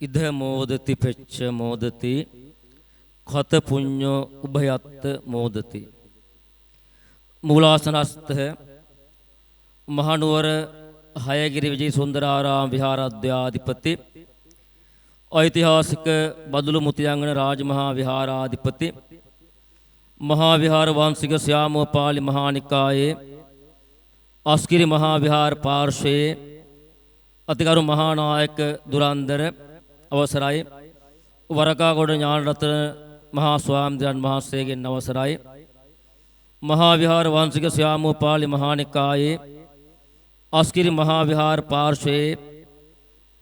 ඉද මෝදති පෙච්ච මෝදති කත පුඤ්ඤෝ උභයත්ත මෝදති. මූලාසනස්ත මහනුවර හයගිරි විජය සුන්දරාරාම විහාරාධ්‍යාධිපති ඓතිහාසික බදුළු මුතියංගන රාජමහා විහාරාධිපති මහා විහාර වංශික ශ්‍යාමෝපාලි මහානිකායේ අස්කිරි මහා විහාර පාර්ශ්වයේ අතිගරු මහානායක දුරන්දර අවසරයි වරකාගොඩ ඥානරත්න මහා ස්වාමීන් වහන්සේගෙන් අවසරයි මහා විහාර වංශික ශ්‍යාමෝපාලි මහානිකායේ අස්කිරි මහා විහාර පාර්ශ්වයේ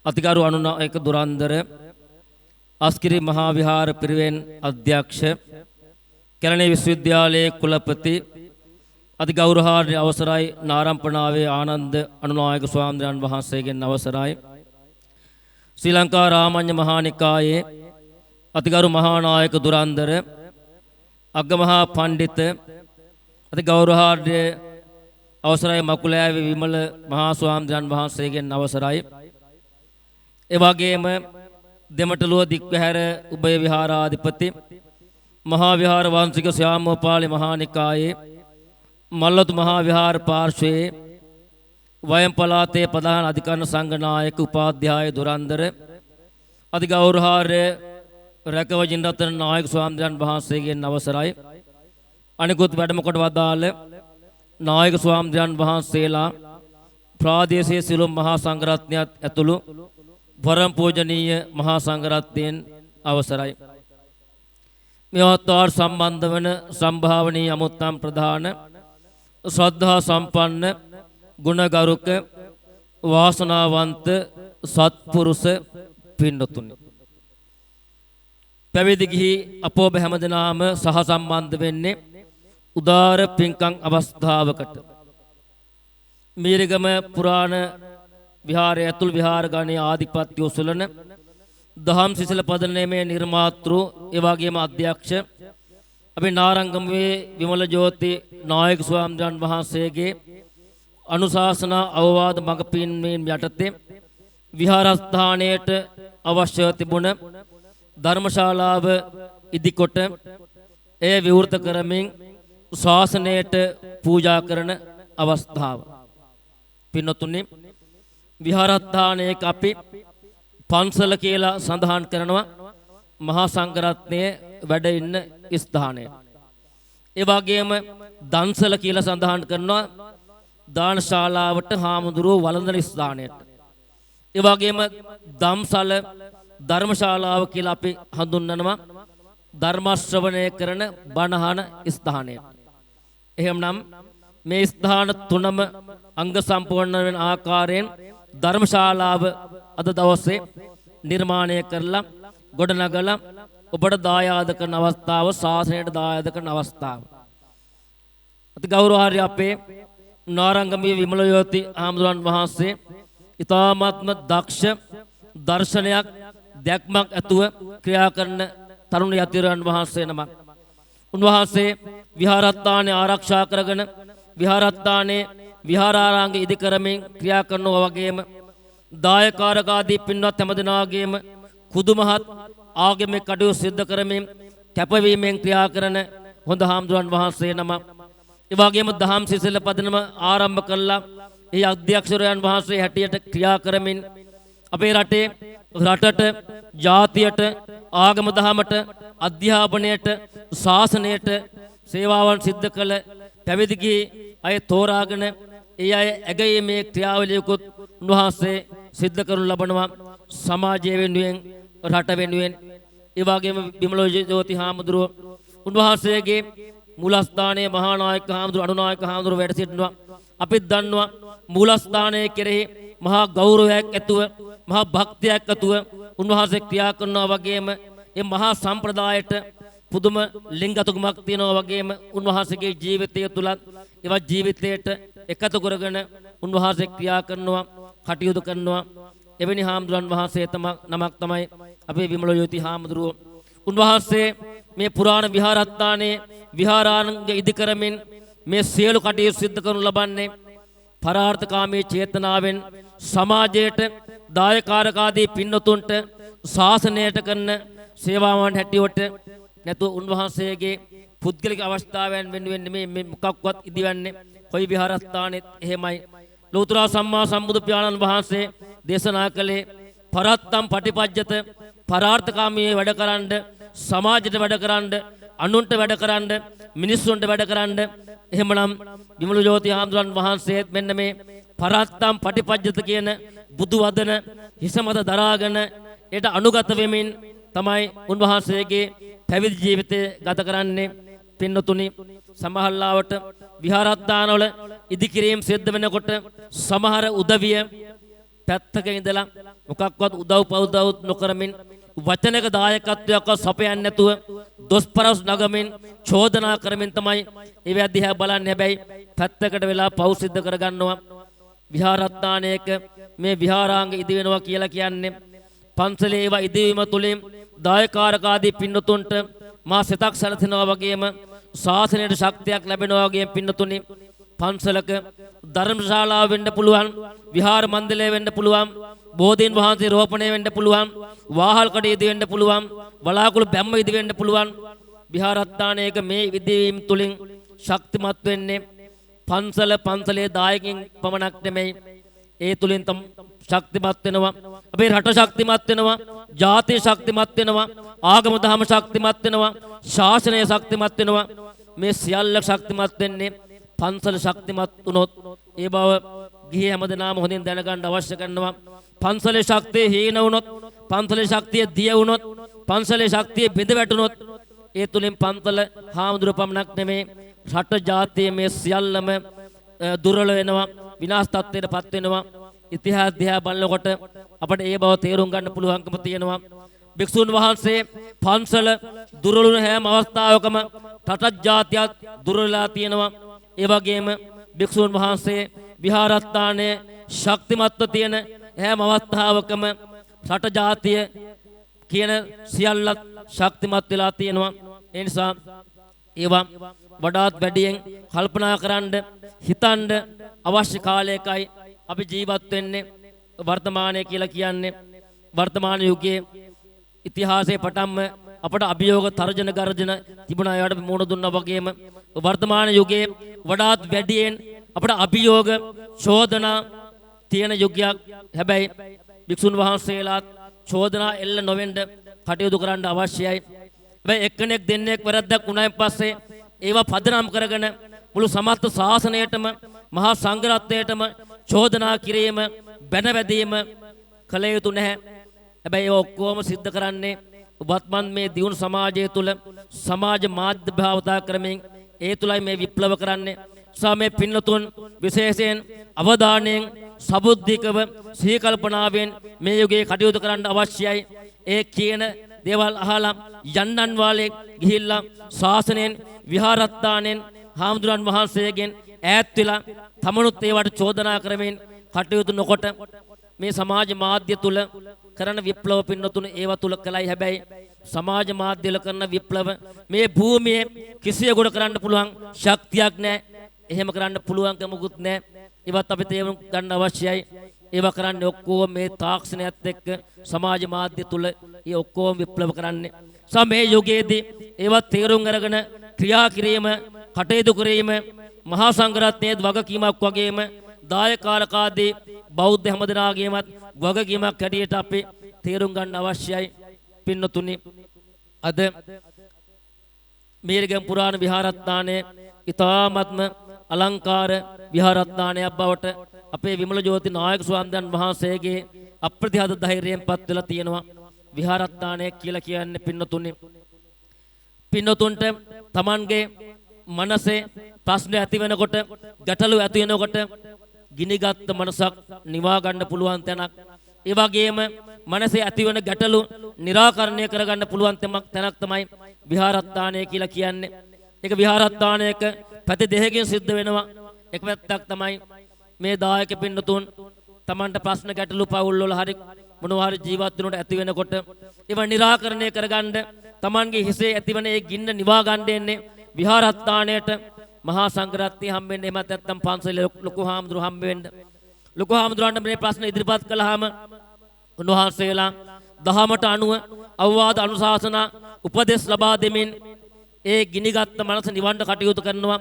අතිගරු අනුනායක දුරන්දර අස්කිරි මහා විහාර පිරිවෙන් අධ්‍යක්ෂ කැලණිය විශ්වවිද්‍යාලයේ කුලපති අතිගෞරවනීය අවසරයි නාරම්පණාවේ ආනන්ද අනුනායක ස්වාමීන් වහන්සේගෙන් අවසරයි ශ්‍රී ලංකා රාමඤ්ඤ මහානිකායේ අතිගරු මහානායක දුරන්දර අග්ගමහා පණ්ඩිත අතිගෞරවනීය අවසරයි මකුලෑවේ විමල මහා ස්වාමීන් වහන්සේගෙන් අවසරයි ඒ වගේම දෙමටළුව දික්වැහැර උභය විහාරාධිපති මහා විහාර වංශික ශ්‍යාමෝපාලි මහානිකායේ මල්ලතු මහා විහාර පාර්ශ්වයේ වයම් පළාතේ ප්‍රධාන අධිකරණ සංඝනායක උපාධ්‍යාය දුරන්දර අතිගෞරවනීය රැකවජින් රත්න නායක ස්වාමීන් වහන්සේගෙන් අවසරයි අනිකුත් වැඩම කොට වදාළ නායක ස්වාමීන් වහන්සේලා ප්‍රාදේශීය සිළුම් මහා සංඝරත්නයත් ඇතුළු පරම පූජනීය මහා සංඝරත්නයන් අවසරයි මෙවත්වාට සම්බන්ධ වන සම්භාවනීය අමුත්තම් ප්‍රධාන ශ්‍රද්ධා සම්පන්න ගුණගරුක වාසනාවන්ත සත්පුරුෂ පින්වතුනි පැවිදි ගිහි අප ඔබ හැමදෙනාම සහ සම්බන්ධ වෙන්නේ උදාර පින්කම් අවස්ථාවකට මීරිගම පුරාණ විහාරය ඇතුළු විහාර ගණයේ ආධිපත්‍ය උසුලන දහම් සිසිල පදනමේ නිර්මාතෘ ඒ වගේම අධ්‍යක්ෂ අපි නාරංගමේ විමල ජෝති නායක ස්වාමීන් වහන්සේගේ අනුශාසනා අවවාද මඟ පින්වීම යටතේ විහාරස්ථානයට අවශ්‍ය තිබුණ ධර්මශාලාව ඉදිකොට එය විවෘත කරමින් ශාසනයට පූජා කරන අවස්ථාව පින්වතුනි විහාරස්ථානයක අපි පන්සල කියලා සඳහන් කරනවා මහා සංඝරත්නයේ වැඩ ඉන්න ස්ථානය. ඒ වගේම දන්සල කියලා සඳහන් කරනවා දානශාලාවට හාමුදුරුවෝ වළඳන ස්ථානයට. ඒ වගේම ධම්සල ධර්මශාලාව කියලා අපි හඳුන්වනවා ධර්ම ශ්‍රවණය කරන බණහන ස්ථානයට. එහෙමනම් මේ ස්ථාන තුනම අංග සම්පූර්ණ වෙන ආකාරයෙන් ධර්මශාලාව අද දවසේ නිර්මාණය කරලා ගොඩනගලා ඔබට දායාද කරන අවස්ථාව ශාසනයට දායාද කරන අවස්ථාව. අති ගෞරවහාරී අපේ නාරංගමී විමල යෝති ආමඳුරන් වහන්සේ ඊ타මාත්ම දක්ෂ දර්ශනයක් දැක්මක් ඇතුව ක්‍රියා කරන තරුණ යතිරයන් වහන්සේ නමක්. උන්වහන්සේ විහාරස්ථානය ආරක්ෂා කරගෙන විහාරස්ථානයේ විහාරාරාංග ඉදි කරමින් ක්‍රියා කරනවා වගේම දායකාරක ආදී පින්වත් හැමදෙනාගේම කුදුමහත් ආගමික කටයුතු සිද්ධ කරමින් කැපවීමෙන් ක්‍රියා කරන හොඳ හාමුදුරන් වහන්සේ නම. ඒ වගේම දහම් සිසිල පදනම ආරම්භ කළා. ඒ අධ්‍යක්ෂරයන් වහන්සේ හැටියට ක්‍රියා කරමින් අපේ රටේ රටට ජාතියට ආගම දහමට අධ්‍යාපනයට ශාසනයට සේවාවන් සිද්ධ කළ පැවිදි ගිහි අය තෝරාගෙන ඒ අය ඇගයීමේ ක්‍රියාවලියකුත් උන්වහන්සේ සිද්ධ කරනු ලබනවා සමාජය වෙනුවෙන් රට වෙනුවෙන්. ඒ වගේම විමල ජෝති හාමුදුරුව උන්වහන්සේගේ මූලස්ථානයේ මහා නායක හාමුදුරුව අනුනායක හාමුදුරුව වැඩ සිටිනවා. අපිත් දන්නවා මූලස්ථානයේ කෙරෙහි මහා ගෞරවයක් ඇතුව මහා භක්තියක් ඇතුව උන්වහන්සේ ක්‍රියා කරනවා වගේම මේ මහා සම්ප්‍රදායට පුදුම ලිංගතුකමක් තියෙනවා වගේම උන්වහන්සේගේ ජීවිතය තුල ඒවා ජීවිතයට එකතු කරගෙන උන්වහන්සේ ක්‍රියා කරනවා කටයුතු කරනවා. එවැනි හාමුදුරන් වහන්සේ නමක් තමයි අපේ විමල යෝති හාමුදුරුවෝ. උන්වහන්සේ මේ පුරාණ විහාරස්ථානයේ විහාරාංග ඉදි කරමින් මේ සියලු කටයුතු සිද්ධ කරනු ලබන්නේ පරාර්ථකාමී චේතනාවෙන් සමාජයට දායකාරකාදී පින්නතුන්ට ශාසනයට කරන සේවාවන් හැටියට නැතු උන්වහන්සේගේ පුද්ගලික අවස්ථාවෙන් වෙනුවෙන් මේ මොකක්වත් ඉදිවන්නේ කොයි විහාරස්ථානෙත් එහෙමයි. ලෝතර සම්මා සම්බුදු පියාණන් වහන්සේ දේශනා කළේ පරත්තම් පටිපජ්ජත පරාර්ථකාමී වැඩකරන්න සමාජයට වැඩකරන්න අනුන්ට වැඩකරන්න මිනිස්සුන්ට වැඩකරන්න. එහෙමනම් විමල ජෝති හාමුදුරන් වහන්සේත් මෙන්න මේ පරත්තම් පටිපජ්ජත කියන බුදු වදන හිස මත දරාගෙන ඒට අනුගත වෙමින් තමයි උන්වහන්සේගේ පැවිදි ජීවිතය ගත කරන්නේ. පින්නතුනි සමහරලාවට විහාරස්ථානවල ඉදිකිරීම සිද්ධ වෙනකොට සමහර උදවිය පැත්තක ඉඳලා මොකක්වත් උදව් පවුදව් නොකරමින් වචනක දායකත්වයක් සපයන්නේ නැතුව දොස්පරස් නගමින් චෝදනා කරමින් තමයි ඒ දිහා බලන්නේ. හැබැයි පැත්තකට වෙලා පව් සිද්ධ කරගන්නවා. විහාරස්ථානයක මේ විහාරාංග ඉදි වෙනවා කියලා කියන්නේ පන්සලේ ඒවා ඉදිවීම තුළින් දායකාරකාදී පින්නතුන්ට මා සිතක් සැලසෙනවා වගේම ශාසනයට ශක්තියක් ලැබෙනවා වගේම පින්නතුනි පන්සලක ධර්මශාලාව වෙන්න පුළුවන්, විහාර මන්දිරය වෙන්න පුළුවන්, බෝධීන් වහන්සේ රෝපණය වෙන්න පුළුවන්, වාහල් කඩේ ඉදි වෙන්න පුළුවන්, වලාකුළු බැම්ම ඉදි වෙන්න පුළුවන්. විහාරස්ථානයක මේ ඉදිවීම තුළින් ශක්තිමත් වෙන්නේ පන්සලේ දායකින් පමණක් නෙමෙයි. ඒ තුළින් තම ශක්තිමත් වෙනවා. අපේ රට ශක්තිමත් වෙනවා, ජාතිය ශක්තිමත් වෙනවා, ආගම දහම ශක්තිමත් වෙනවා, ශාසනය ශක්තිමත් වෙනවා. මේ සියල්ල ශක්තිමත් වෙන්නේ පන්සල ශක්තිමත් වුණොත්. ඒ බව ගිහි හැමදෙනාම හොඳින් දැනගන්න අවශ්‍ය කරනවා. පන්සලේ ශක්තිය හීන වුණොත්, පන්සලේ ශක්තිය දිය වුණොත්, පන්සලේ ශක්තිය බිඳ වැටුණොත් ඒ තුලින් පන්සල හාමුදුරුවෝ පමණක් නෙමේ රට ජාතිය මේ සියල්ලම දුර්වල වෙනවා, විනාශ තත්ත්වයටපත් වෙනවා. ඉතිහාස දිහා බලනකොට අපට ඒ බව තේරුම් ගන්න පුළුවන්කම තියෙනවා. භික්ෂුන් වහන්සේ පන්සල දුර්වල හැම අවස්ථාවකම රට ජාතියත් දුර්වලලා තියෙනවා. ඒ වගේම භික්ෂුන් වහන්සේ විහාරස්ථානයේ ශක්තිමත්ව තියෙන හැම අවස්ථාවකම රට ජාතිය කියන සියල්ලත් ශක්තිමත් වෙලා තියෙනවා. ඒ නිසා ඒවා වඩාත් වැඩියෙන් කල්පනා කරන්න හිතන්න අවශ්‍ය කාලයකයි අපි ජීවත් වෙන්නේ. වර්තමානයේ කියලා කියන්නේ වර්තමාන යුගයේ ඉතිහාසයේ පටන්ම අපට අභියෝග තර්ජන ගර්ජන තිබුණා. ඒවට මුහුණ දුන්නා වගේම වර්තමාන යුගයේ වඩාත් වැඩියෙන් අපට අභියෝග චෝදනා තියෙන යුගයක්. හැබැයි භික්ෂුන් වහන්සේලාත් චෝදනා එල්ල නොවෙන්න කටයුතු කරන්න අවශ්‍යයි. හැබැයි එක්කෙනෙක් දෙන්නෙක් වැරද්දක් වුණායින් පස්සේ ඒවා පදනම් කරගෙන මුළු සමස්ත ශාසනයටම මහා සංඝරත්නයටම චෝදනා කිරීම, බැනවැදීම කළ යුතු නැහැ. හැබැයි ඒ ඔක්කොම සිද්ධ කරන්නේ වත්මන් මේ දියුණු සමාජය තුළ සමාජ මාධ්‍ය භාවිතා කරමින් ඒ තුලයි මේ විප්ලව කරන්නේ. සමේ පින්නතුන් විශේෂයෙන් අවධානයෙන් සබුද්ධිකව සිහි කල්පනාවෙන් මේ යුගයේ කටයුතු කරන්න අවශ්‍යයි. ඒ කියන දේවල් අහලා යන්නන් වාලේ ගිහිල්ලා ශාසනයෙන් විහාරස්ථානෙන් හාමුදුරන් වහන්සේගෙන් ඈත් වෙලා තමනුත් ඒවට චෝදනා කරමින් කටයුතු නොකොට මේ සමාජ මාධ්‍ය තුල කරන විප්ලව පින්නතුන ඒව තුල කළයි. හැබැයි සමාජ මාධ්‍ය වල කරන විප්ලව මේ භූමියේ කිසියෙකුට කරන්න පුළුවන් ශක්තියක් නැහැ. එහෙම කරන්න පුළුවන්කමකුත් නැහැ. ඒවත් අපි තේරුම් ගන්න අවශ්‍යයි. ඒවා කරන්නේ ඔක්කොම මේ තාක්ෂණයත් එක්ක සමාජ මාධ්‍ය තුල ඒ ඔක්කොම විප්ලව කරන්නේ. මේ යුගයේදී ඒවත් තේරුම් අරගෙන ක්‍රියා කිරීම, කටයුතු කිරීම මහා සංඝරත්නයේ වගකීමක් වගේම දායකාරකාදී බෞද්ධ හැමදෙනාගේමත් වගකීමක් හැටියට අපි තේරුම් ගන්න අවශ්‍යයි. පින්නතුනි, අද මේරිගම් පුරාණ විහාරස්ථානයේ ඉතාමත්ම අලංකාර විහාරස්ථානයක් බවට අපේ විමල ජෝති නායක ස්වාමීන් වහන්සේගේ අප්‍රතිහත ධෛර්යයෙන් පත් වෙලා තියෙනවා. විහාරස්ථානය කියලා කියන්නේ පින්නතුන්ට Tamanගේ මනසේ ප්‍රශ්න ඇති වෙනකොට, ගැටලු ඇති වෙනකොට ගිනිගත් මනසක් නිවා ගන්න පුළුවන් තැනක්. ඒ වගේම මනසේ ඇති වෙන ගැටලු निराකරණය කරගන්න පුළුවන් තැනක් තමයි විහාරස්ථානය කියලා කියන්නේ. ඒක විහාරස්ථානයක පැති දෙකකින් සිද්ධ වෙනවා. එක පැත්තක් තමයි මේ දායක පින්නතුන් Tamanට ප්‍රශ්න ගැටලු පවුල් වල හරි මොනවා හරි ජීවත් වෙනකොට ඇති වෙනකොට ඒවා निराකරණය කරගන්න Tamanගේ හිසේ ඇතිවන ඒ ගින්න නිවා ගන්න එන්නේ විහාරස්ථානයට මහා සංඝරත්නය හම්බෙන්න. එහෙම නැත්නම් පන්සලේ ලොකු හාමුදුරු හම්බෙන්න. ලොකු හාමුදුරන්ට මේ ප්‍රශ්න ඉදිරිපත් කළාම උන්වහන්සේලා දහමට අනුව අවවාද අනුශාසනා උපදෙස් ලබා දෙමින් ඒ ගිනිගත් මනස නිවන්න කටයුතු කරනවා.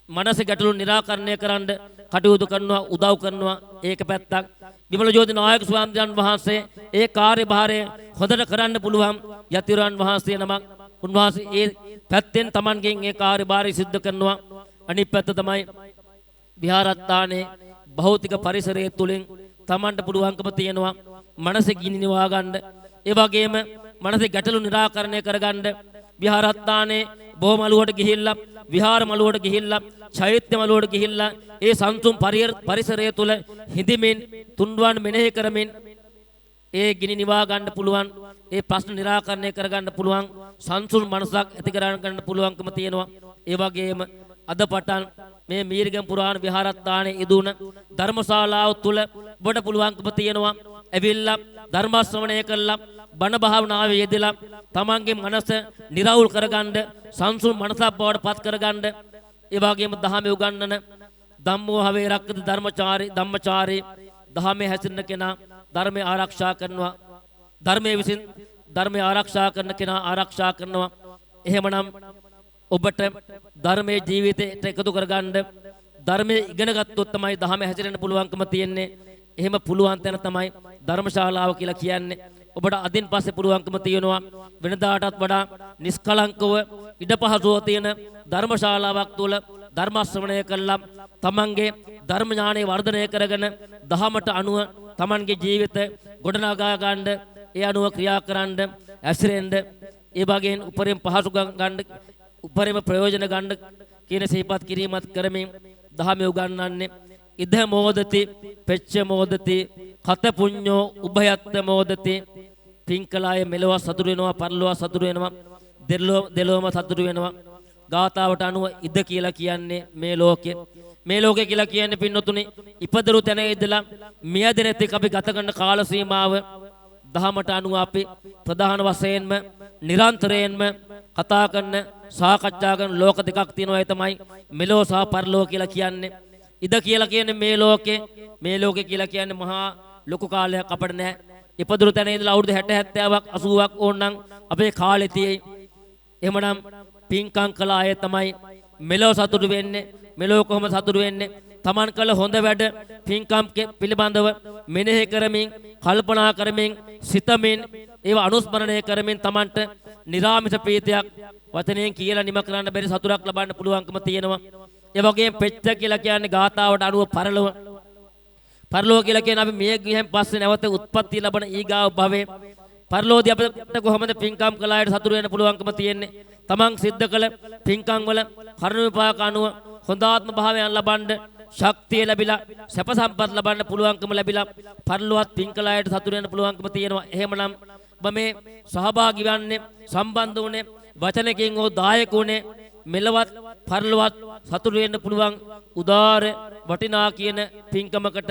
මනස ගැටලු निराකරණය කරන්න කටයුතු කරනවා, උදව් කරනවා. ඒක පැත්තක්. විමල ජෝති නායක ස්වාමීන් වහන්සේ ඒ කාර්යභාරය හොඳට කරන්න පුළුවන් යතිවරයන් වහන්සේ නමක්. උන්වහන්සේ ඒ පැත්තෙන් Tamanගෙන් ඒ කාර්යභාරය සිද්ධ කරනවා. අනිත් පැත්ත තමයි විහාරස්ථානයේ භෞතික පරිසරය තුලින් Tamanට පුළුවන්කම තියෙනවා මනස ගිනි නිවා ගන්න. ඒ වගේම මනසේ ගැටලු निराකරණය කරගන්න විහාරස්ථානයේ බොහොම අලුවට ගිහිල්ලා විහාර මළුවට ගිහිල්ලා චෛත්‍ය මළුවට ගිහිල්ලා ඒ සංසුම් පරිසරය තුල හිඳමින් තුන්වන් මෙනෙහි කරමින් ඒ ගිනි නිවා ගන්න පුළුවන්, ඒ ප්‍රශ්න निराකරණය කරගන්න පුළුවන් සංසුන් මනසක් ඇති කරගන්න පුළුවන්කම තියෙනවා. ඒ වගේම අද පටන් මේ මීරිගම් පුරාණ විහාරස්ථානයේ ඉදුණ ධර්මශාලාව තුල ඔබට පුළුවන්කම තියෙනවා ඇවිල්ලා ධර්ම ශ්‍රවණය කළා, බණ භාවනාවේ යෙදලා තමන්ගේ මනස निराවුල් කරගන්න, සංසුන් මනසක් බවට පත් කරගන්න. ඒ වගේම දහමේ උගන්වන ධම්මෝ හවේ රක්කත ධම්මචාරී දහමේ හැසිරෙන කෙනා ධර්මය ආරක්ෂා කරනවා. ධර්මයේ විසින් ධර්මය ආරක්ෂා කරන කෙනා ආරක්ෂා කරනවා. එහෙමනම් ඔබට ධර්මයේ ජීවිතයට එකතු කරගන්න ධර්මයේ ඉගෙන ගත්තොත් තමයි දහමේ හැසිරෙන්න පුළුවන්කම තියෙන්නේ. එහෙම පුළුවන් තැන තමයි ධර්මශාලාව කියලා කියන්නේ. ඔබට අදින් පස්සේ පුළුවන්කම තියෙනවා වෙනදාටත් වඩා නිස්කලංකව ඉඩපහසුව තියෙන ධර්මශාලාවක් තුළ ධර්ම ශ්‍රවණය කළා තමන්ගේ ධර්ම ඥානය වර්ධනය කරගෙන දහමට අනුව තමන්ගේ ජීවිත ගොඩනගා ගන්න, ඒ අනුව ක්‍රියා කරන්න, ඇසිරෙන්න, ඒ වගේම උපරිම පහසුකම් ගන්න, උපරිම ප්‍රයෝජන ගන්න කියන සිහිපත් කිරීමත් කරමින් දහමේ උගන්වන්නේ ඉද මොදති පෙච්ච මොදති කත පුඤ්ඤෝ උභයත්ත මොදති. පින්කලාය මෙලොව සතුරු වෙනවා, පරලොව සතුරු වෙනවා, දෙලොවම සතුරු වෙනවා. ගාථාවට අනුව ඉද කියලා කියන්නේ මේ ලෝකේ. මේ ලෝකේ කියලා කියන්නේ පින්නතුනි ඉපදරු තැන ඉඳලා මියදෙනෙත් එක්ක අපි ගත කරන කාල සීමාව දහමට අනුව අපි ප්‍රධාන වශයෙන්ම නිරන්තරයෙන්ම කතා කරන, සාකච්ඡා කරන ලෝක දෙකක් තියෙනවා. ඒ තමයි මෙලෝ සහ පරලෝ කියලා කියන්නේ. ඉද කියලා කියන්නේ මේ ලෝකේ. මේ ලෝකේ කියලා කියන්නේ මහා ලොකු කාලයක් අපිට නැහැ. ඉපදුරු තැන ඉඳලා අවුරුදු 60 70ක් 80ක් ඕනනම් අපේ කාලේ තියෙයි. එහෙමනම් පින්කම් කළ අය තමයි මෙලෝ සතුටු වෙන්නේ. මෙලෝ කොහොම සතුටු වෙන්නේ? Taman කළ හොඳ වැඩ පින්කම් පිළිබඳව මෙනෙහි කරමින්, කල්පනා කරමින්, සිතමින්, ඒව අනුස්මරණය කරමින් Tamanට නිරාමිෂ ප්‍රීතියක් වචනයෙන් කියලා නිම කරන්න බැරි සතුටක් ලබන්න පුළුවන්කම තියෙනවා. ඒ වගේම පෙච්ච කියලා කියන්නේ ගාථාවට අනුව පරලොව. පරලොව කියලා කියන්නේ අපි මිය ගියන් පස්සේ නැවත උත්පත්ති ලබන ඊගාව භවයේ. පරලෝදී අපිට කොහොමද පින්කම් කළ අයට සතුටු වෙන්න පුළුවන්කම තියෙන්නේ? තමන් සිද්ධ කළ පින්කම් වල කර්ම විපාක අනුව හොඳාත්ම භාවයන් ලබන්න, ශක්තිය ලැබිලා, සැප සම්පත් ලබන්න පුළුවන්කම ලැබිලා පරලොවත් පින් කළ අයට සතුටු වෙන්න පුළුවන්කම තියෙනවා. එහෙමනම් ඔබ මේ සහභාගී වන්නේ, සම්බන්ධ වුනේ, වචනකින් හෝ දායක වුනේ මෙලවත් පරලොවත් සතුටු වෙන්න පුළුවන් උදාර වටිනා කියන පින්කමකට,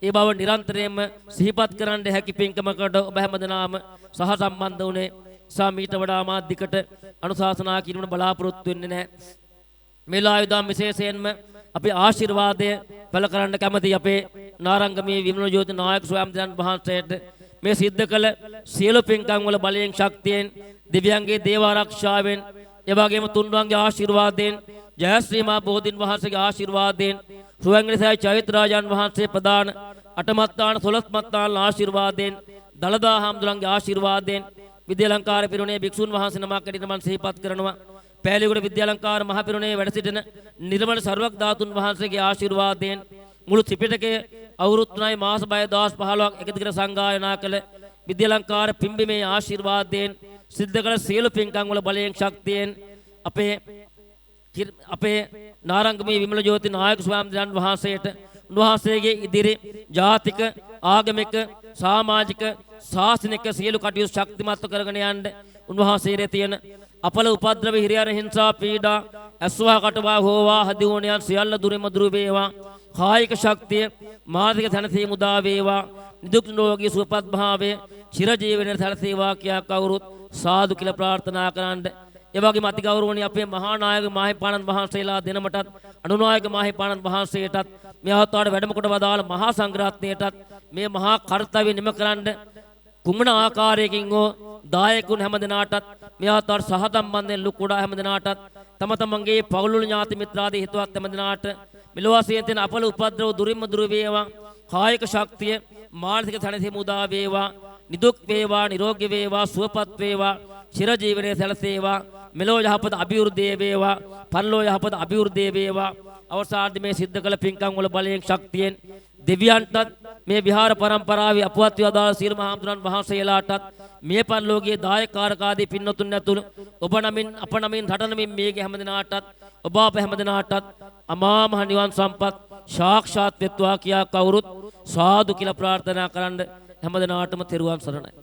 ඒ බව නිරන්තරයෙන්ම සිහිපත් කරන්න හැකි පින්කමකට ඔබ හැමදෙනාම සහ සම්බන්ධ වුනේ. සාමීට වඩා මාධ්‍යකට අනුශාසනා කිරීම බලාපොරොත්තු වෙන්නේ නැහැ. මේලායුධම් විශේෂයෙන්ම අපි ආශිර්වාදය පළ කරන්න කැමති අපේ නාරංගමේ විමල ජෝති නායක ස්වාමීන් වහන්සේට මේ සිද්ධ කළ සියලු පින්කම් වල බලයෙන්, ශක්තියෙන්, දිව්‍යංගේ දේව ආරක්ෂාවෙන්, ඒ වගේම තුන්වන්ගේ ආශිර්වාදයෙන්, ජයශ්‍රී මා බෝධින් වහන්සේගේ ආශිර්වාදයෙන්, සුවංගනිසයි චෛත්‍යරාජන් වහන්සේ ප්‍රදාන අටමත්තාන 12 මත්තාන ආශිර්වාදයෙන්, දලදා හාමුදුරන්ගේ ආශිර්වාදයෙන්, විද්‍යාලංකාර පිරුණේ භික්ෂුන් වහන්සේ නමක් ඇටියට මම සිහිපත් කරනවා. පෑලියගොඩ විද්‍යාලංකාර මහ පිරුණේ වැඩ සිටින නිර්මල සර්වඥ ධාතුන් වහන්සේගේ ආශිර්වාදයෙන්, මුළු ත්‍රිපිටකයේ අවුරුදු 3 මාස 2015ක් එක දිගට සංගායනා කළ විද්‍යාලංකාර පිම්බිමේ ආශිර්වාදයෙන්, සිද්ධ කළ සියලු පින්කම් වල බලයෙන්, ශක්තියෙන් අපේ නාරංගමේ විමල ජෝති නායක ස්වාමීන් වහන්සේට උන්වහන්සේගේ ඉදිරි ජාතික, ආගමික, සමාජික, ශාසනික සියලු කටයුතු ශක්තිමත්ව කරගෙන යන්න උන්වහන්සේගේ තියෙන අපල උපද්‍රව, හිරියර හිංසා, පීඩා, අස්වා කටවා හෝවා හදිවුණයන් සියල්ල දුරිම දුරු වේවා. කායික ශක්තිය, මානසික තනසීම උදා වේවා. නිදුක් නිරෝගී සුවපත් භාවයේ චිරජීවනයේ සැලසේවා කියා කවුරුත් සාදු කියලා ප්‍රාර්ථනා කරන්න. ඒ වගේම අති ගෞරවණීය අපේ මහා නායක මාහිපාණන් වහන්සේලා දෙනමටත්, අනුනායක මාහිපාණන් වහන්සේටත්, මේ අවස්ථාවට වැඩම කොට වදාළ මහා සංඝරත්නයටත් මේ මහා කර්තව්‍ය නිම කරන්න කුමන ආකාරයකින් හෝ දායකුන් හැමදෙනාටත් මේ ආතර සහසම්බන්ධයෙන් ලුකුඩා හැමදෙනාටත් තම තමන්ගේ පවුල් ඥාති මිත්‍රාදී හිතවත් හැමදෙනාට මෙලොව වශයෙන් තියෙන අපල උපද්‍රව දුරින්ම දුර වේවා. කායික ශක්තිය මානසික සැනසීම උදා වේවා. නිදුක් වේවා, නිරෝගී වේවා, සුවපත් වේවා, චිරජීවනයේ සැලසේවා. මෙලොව යහපත අභිවෘද්ධිය වේවා, පරලොව යහපත අභිවෘද්ධිය වේවා. අවසානයේ මේ සිද්ධ කළ පින්කම් වල බලයෙන් ශක්තියෙන් දෙවියන්ටත් මේ විහාර පරම්පරාවේ අපවත් වේදාල සීල මහා හඳුනන් වහන්සේලාටත් මේ පරිලෝකීය දායකකාරකාදී පින්නතුන් ඇතුළු ඔබ නමින් අප නමින් රට නමින් මේගේ හැමදෙනාටත් ඔබ අප හැමදෙනාටත් අමා මහ නිවන් සම්පත් සාක්ෂාත් වෙත්වා කියා කවුරුත් සාදු කියලා ප්‍රාර්ථනා කරන්න හැමදෙනාටම තෙරුවන් සරණයි.